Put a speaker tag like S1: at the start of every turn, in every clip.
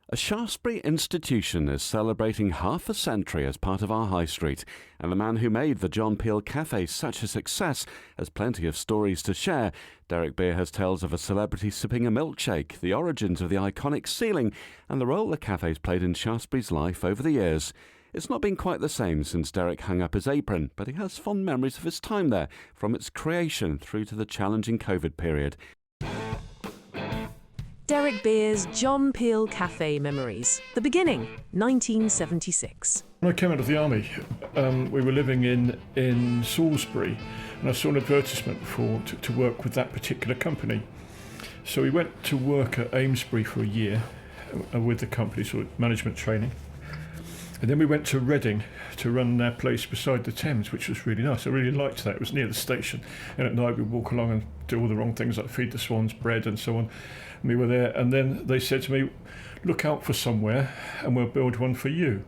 S1: A Shaftesbury institution is celebrating half a century as part of our high street, and the man who made the John Peel Café such a success has plenty of stories to share. Derek Beer has tales of a celebrity sipping a milkshake, the origins of the iconic ceiling, and the role the cafe's played in Shaftesbury's life over the years. It's not been quite the same since Derek hung up his apron, but he has fond memories of his time there, from its creation through to the challenging COVID period.
S2: Derek Beer's John Peel Café memories. The beginning, 1976.
S3: When I came out of the army, we were living in Salisbury, and I saw an advertisement to work with that particular company. So we went to work at Amesbury for a year with the company, sort of management training. And then we went to Reading to run their place beside the Thames, which was really nice. I really liked that. It was near the station. And at night we'd walk along and do all the wrong things like feed the swans bread and so on. And we were there. And then they said to me, look out for somewhere and we'll build one for you,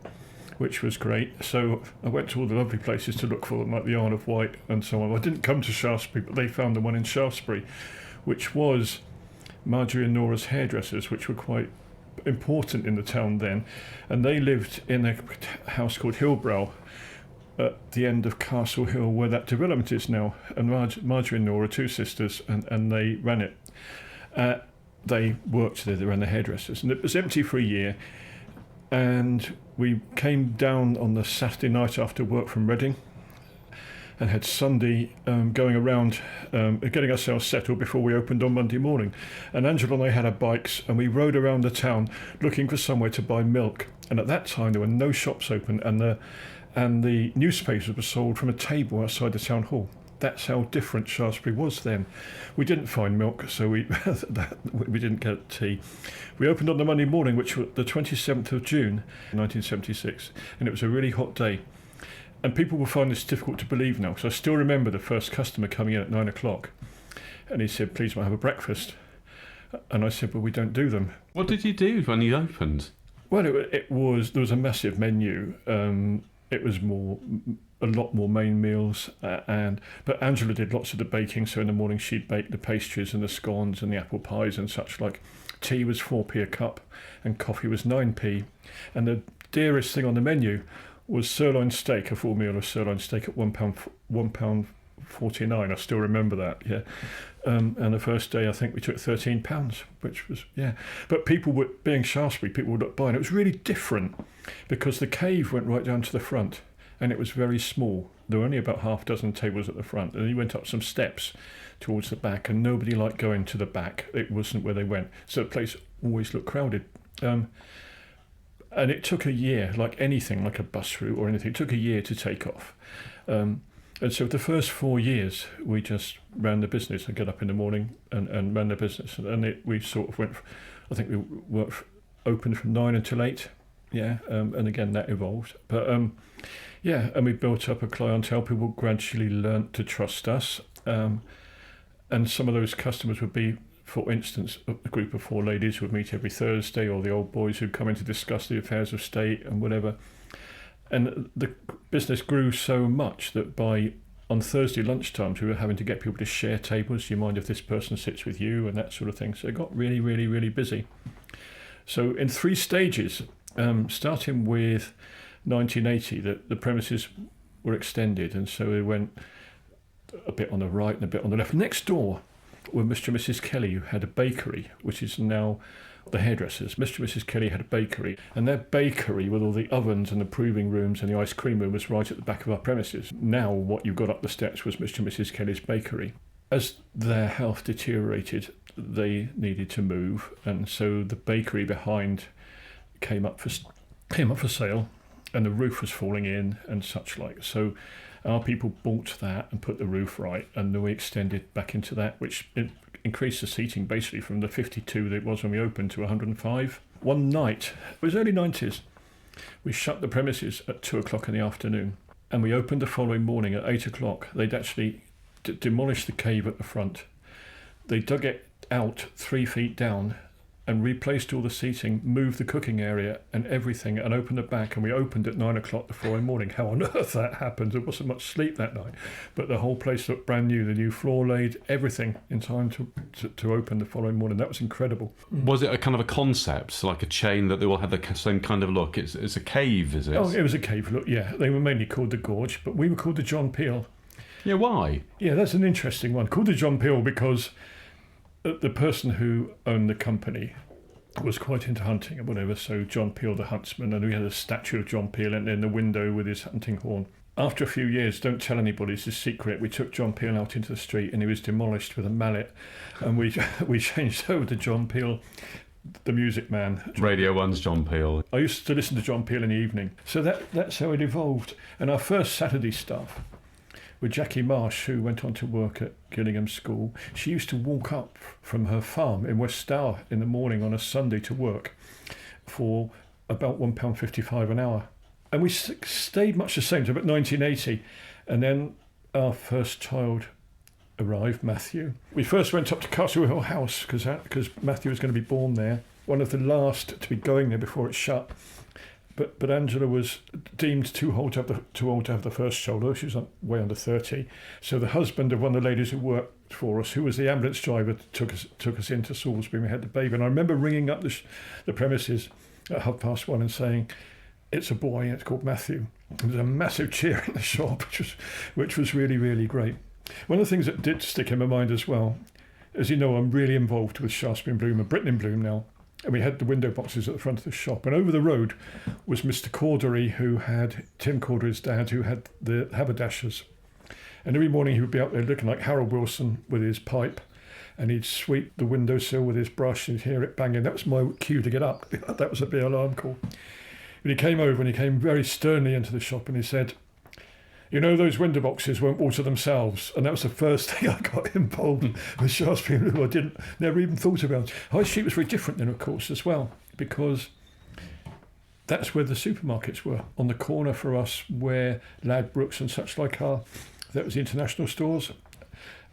S3: which was great. So I went to all the lovely places to look for them, like the Isle of Wight and so on. I didn't come to Shaftesbury, but they found the one in Shaftesbury, which was Marjorie and Nora's hairdressers, which were quite important in the town then, and they lived in a house called Hillbrow at the end of Castle Hill, where that development is now. And Marjorie and Nora, two sisters, and they ran it. They worked there, they ran the hairdressers, and it was empty for a year. And we came down on the Saturday night after work from Reading and had Sunday going around getting ourselves settled before we opened on Monday morning. And Angela and I had our bikes and we rode around the town looking for somewhere to buy milk. And at that time there were no shops open, and the newspapers were sold from a table outside the town hall. That's how different Shaftesbury was then. We didn't find milk, so we didn't get tea. We opened on the Monday morning, which was the 27th of June, 1976, and it was a really hot day. And people will find this difficult to believe now, because I still remember the first customer coming in at 9 o'clock. And he said, please, may I have a breakfast? And I said, well, we don't do them.
S1: What did you do when you opened?
S3: Well, there was a massive menu. It was a lot more main meals. But Angela did lots of the baking, so in the morning she'd bake the pastries and the scones and the apple pies and such like. Tea was 4p a cup and coffee was 9p. And the dearest thing on the menu was sirloin steak, a full meal of sirloin steak at £1.49. I still remember that, yeah. And the first day I think we took £13, which was, yeah. But people were, being Shaftesbury, people would look by, and it was really different because the cave went right down to the front and it was very small. There were only about half a dozen tables at the front, and you went up some steps towards the back, and nobody liked going to the back. It wasn't where they went. So the place always looked crowded. And it took a year, like anything, like a bus route or anything, it took a year to take off. And so the first 4 years, we just ran the business and got up in the morning and ran the business. And we sort of went, I think we worked open from 9 until 8, yeah, and again, that evolved. But yeah, and we built up a clientele. People gradually learnt to trust us. And some of those customers would be, for instance, a group of 4 ladies who would meet every Thursday, or the old boys who'd come in to discuss the affairs of state and whatever. And the business grew so much that on Thursday lunchtimes, we were having to get people to share tables. Do you mind if this person sits with you, and that sort of thing. So it got really, really, really busy. So in 3 stages, starting with 1980, the premises were extended. And so we went a bit on the right and a bit on the left. Next door were Mr. and Mrs. Kelly, who had a bakery, which is now the hairdressers. Mr. and Mrs. Kelly had a bakery, and their bakery with all the ovens and the proving rooms and the ice cream room was right at the back of our premises. Now what you got up the steps was Mr. and Mrs. Kelly's bakery. As their health deteriorated, they needed to move, and so the bakery behind came up for sale, and the roof was falling in and such like. So our people bought that and put the roof right, and then we extended back into that, which increased the seating basically from the 52 that it was when we opened to 105. One night, it was early 90s, we shut the premises at 2 o'clock in the afternoon, and we opened the following morning at 8 o'clock. They'd actually demolished the cave at the front. They dug it out 3 feet down and replaced all the seating, moved the cooking area and everything, and opened the back. And we opened at 9 o'clock the following morning. How on earth that happened? There wasn't much sleep that night, but the whole place looked brand new. The new floor laid, everything in time to open the following morning. That was incredible.
S1: Was it a kind of a concept, like a chain that they all had the same kind of look? It's a cave, is it?
S3: Oh, it was a cave look. Yeah, they were mainly called the Gorge, but we were called the John Peel.
S1: Yeah, why?
S3: Yeah, that's an interesting one. Called the John Peel because the person who owned the company was quite into hunting and whatever, so John Peel the huntsman, and we had a statue of John Peel in the window with his hunting horn. After a few years, don't tell anybody, it's a secret, we took John Peel out into the street and he was demolished with a mallet, and we changed over to John Peel, the music man.
S1: Radio 1's John Peel.
S3: I used to listen to John Peel in the evening. So that's how it evolved. And our first Saturday staff with Jackie Marsh, who went on to work at Gillingham School. She used to walk up from her farm in West Stour in the morning on a Sunday to work for about £1.55 an hour. And we stayed much the same to about 1980. And then our first child arrived, Matthew. We first went up to Castle Hill House because Matthew was going to be born there. One of the last to be going there before it shut. But Angela was deemed too old to have the first child. She was way under 30. So the husband of one of the ladies who worked for us, who was the ambulance driver, took us into Salisbury. We had the baby, and I remember ringing up the premises at 1:30 and saying, "It's a boy. It's called Matthew." There was a massive cheer in the shop, which was really, really great. One of the things that did stick in my mind as well, as you know, I'm really involved with Shaftesbury in Bloom and Britain in Bloom now. And we had the window boxes at the front of the shop. And over the road was Mr. Cordery, Tim Cordery's dad, who had the haberdashers. And every morning he would be out there looking like Harold Wilson with his pipe. And he'd sweep the windowsill with his brush and you'd hear it banging. That was my cue to get up. That was a big alarm call. But he came over and he came very sternly into the shop and he said, "You know, those window boxes won't water themselves." And that was the first thing I got involved with Shaftesbury, who I never even thought about. High Street was very different then, of course, as well, because that's where the supermarkets were, on the corner for us where Ladbrokes and such like are. That was the international stores.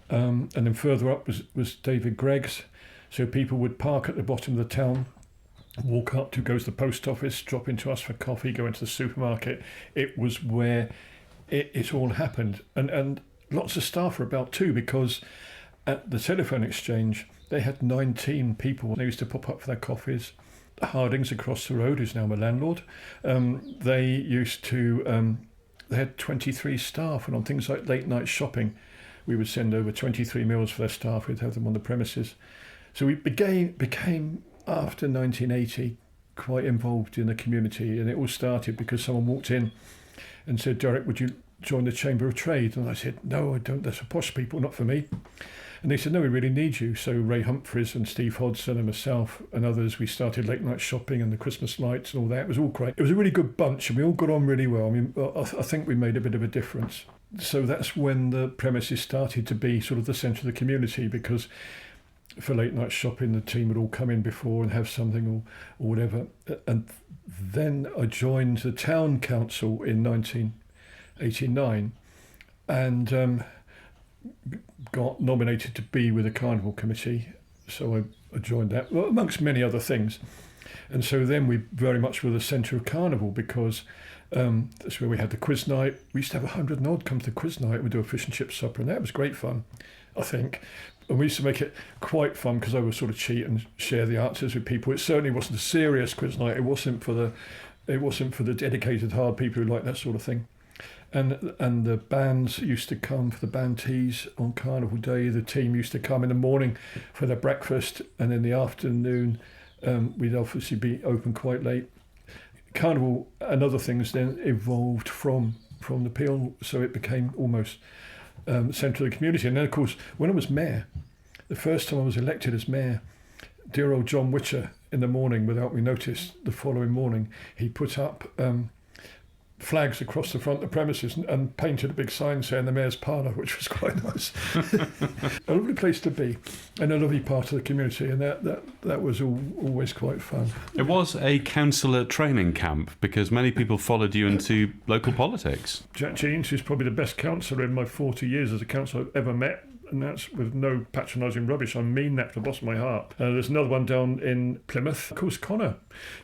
S3: And then further up was David Gregg's. So people would park at the bottom of the town, walk up to go to the post office, drop into us for coffee, go into the supermarket. It was where it all happened, and lots of staff were about too, because at the telephone exchange they had 19 people. They used to pop up for their coffees. Hardings across the road, who's now my landlord, they had 23 staff, and on things like late night shopping we would send over 23 meals for their staff. We'd have them on the premises. So we became after 1980 quite involved in the community, and it all started because someone walked in and said, "Derek, would you join the Chamber of Trade?" And I said, "No, I don't. That's for posh people, not for me." And they said, "No, we really need you." So Ray Humphreys and Steve Hodson and myself and others, we started late night shopping and the Christmas lights and all that. It was all great. It was a really good bunch and we all got on really well. I mean, I think we made a bit of a difference. So that's when the premises started to be sort of the centre of the community, because for late night shopping, the team would all come in before and have something or whatever. And then I joined the town council in 1989 and got nominated to be with the carnival committee. So I joined that, well, amongst many other things. And so then we very much were the centre of carnival, because that's where we had the quiz night. We used to have 100 and odd come to the quiz night. We'd do a fish and chip supper, and that was great fun, I think. And we used to make it quite fun because I would sort of cheat and share the answers with people. It certainly wasn't a serious quiz night. It wasn't for the dedicated hard people who like that sort of thing. And the bands used to come for the band teas on Carnival Day. The team used to come in the morning for their breakfast, and in the afternoon we'd obviously be open quite late. Carnival and other things then evolved from the Peel, so it became almost centre of the community. And then, of course, when I was mayor, the first time I was elected as mayor, dear old John Witcher, in the morning, without me notice, the following morning, he put up flags across the front of the premises and painted a big sign saying the mayor's parlour, which was quite nice. A lovely place to be, and a lovely part of the community, and that was always quite fun.
S1: It was a councillor training camp, because many people followed you into local politics.
S3: Jack Jeans, who's probably the best councillor in my 40 years as a councillor I've ever met, and that's with no patronising rubbish. I mean that from the bottom of my heart. There's another one down in Plymouth. Of course, Connor,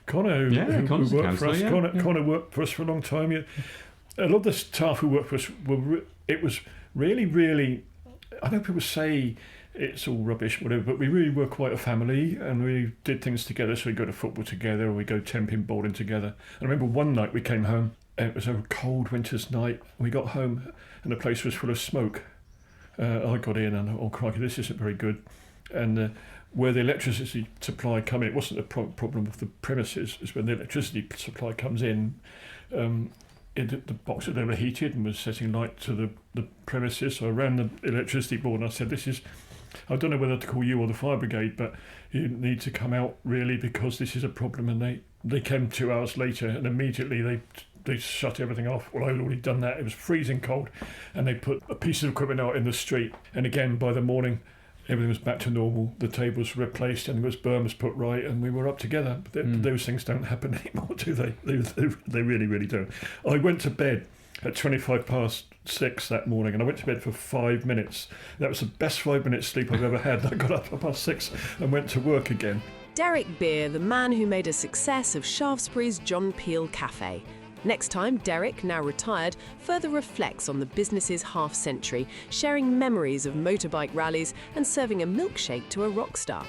S3: who worked for us.
S1: Yeah.
S3: Connor worked for us for a long time. Yeah. A lot of the staff who worked for us it was really, really. I know people say it's all rubbish, whatever, but we really were quite a family, and we did things together. So we go to football together, or we go ten-pin bowling together. I remember one night we came home, and it was a cold winter's night. We got home, and the place was full of smoke. I got in, and oh crikey, this isn't very good. And where the electricity supply come in, it wasn't a problem of the premises. It's when the electricity supply comes in. The box had overheated and was setting light to the premises. So I ran the electricity board and I said, I don't know whether to call you or the fire brigade, but you need to come out really, because this is a problem. And they came 2 hours later, and immediately they shut everything off. Well, I'd already done that. It was freezing cold, and they put a piece of equipment out in the street. And again, by the morning, everything was back to normal. The tables were replaced, and berm was put right, and we were up together. But those things don't happen anymore, do they? They really, really don't. I went to bed at 6:25 that morning, and I went to bed for 5 minutes. That was the best 5 minutes sleep I've ever had. I got up at 6 and went to work again.
S2: Derek Beer, the man who made a success of Shaftesbury's John Peel Café. Next time, Derek, now retired, further reflects on the business's half-century, sharing memories of motorbike rallies and serving a milkshake to a rock star.